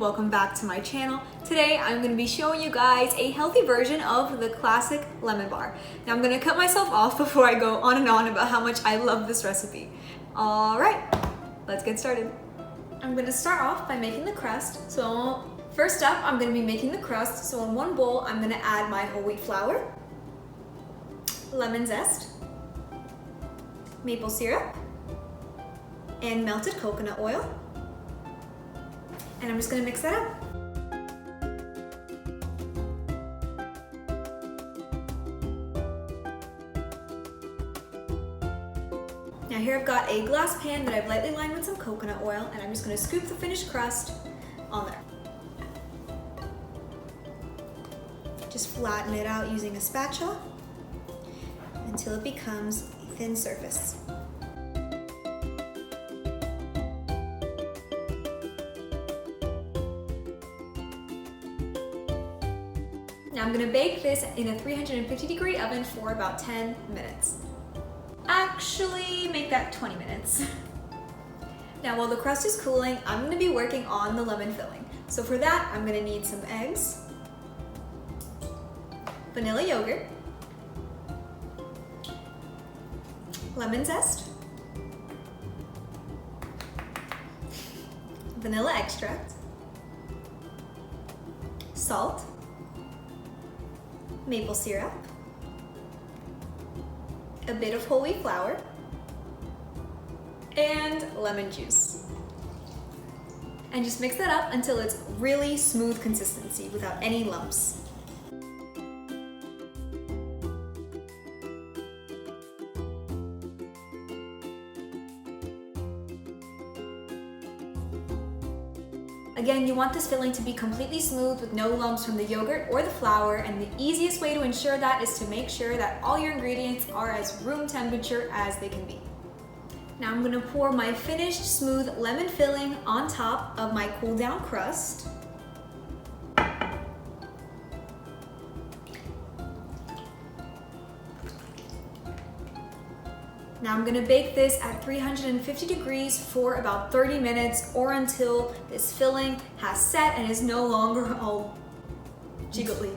welcome back to my channel. Today I'm going to be showing you guys a healthy version of the classic lemon bar. Now I'm going to cut myself off before I go on and on about how much I love this recipe. Alright, let's get started. I'm going to start off by making the crust. So first up I'm going to be making the crust. So in one bowl I'm going to add my whole wheat flour, lemon zest, maple syrup, and melted coconut oil. And I'm just going to mix that up. Now here I've got a glass pan that I've lightly lined with some coconut oil, and I'm just going to scoop the finished crust on there. Just flatten it out using a spatula until it becomes a thin surface. Now I'm going to bake this in a 350-degree oven for about 10 minutes. Actually, make that 20 minutes. Now while the crust is cooling, I'm going to be working on the lemon filling. So for that, I'm going to need some eggs, vanilla yogurt, lemon zest, vanilla extract, salt, maple syrup, a bit of whole wheat flour, and lemon juice. And just mix that up until it's really smooth consistency without any lumps. Again, you want this filling to be completely smooth with no lumps from the yogurt or the flour, and the easiest way to ensure that is to make sure that all your ingredients are as room temperature as they can be. Now I'm going to pour my finished smooth lemon filling on top of my cool down crust. Now I'm going to bake this at 350 degrees for about 30 minutes or until this filling has set and is no longer all jiggly.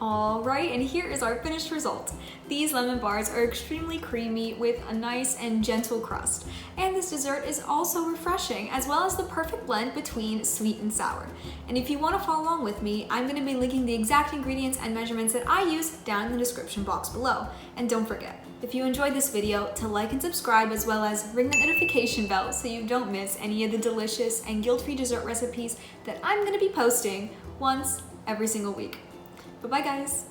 Alright, and here is our finished result. These lemon bars are extremely creamy with a nice and gentle crust. And this dessert is also refreshing, as well as the perfect blend between sweet and sour. And if you want to follow along with me, I'm going to be linking the exact ingredients and measurements that I use down in the description box below. And don't forget, if you enjoyed this video, to like and subscribe, as well as ring the notification bell so you don't miss any of the delicious and guilt-free dessert recipes that I'm going to be posting once every single week. Bye-bye, guys.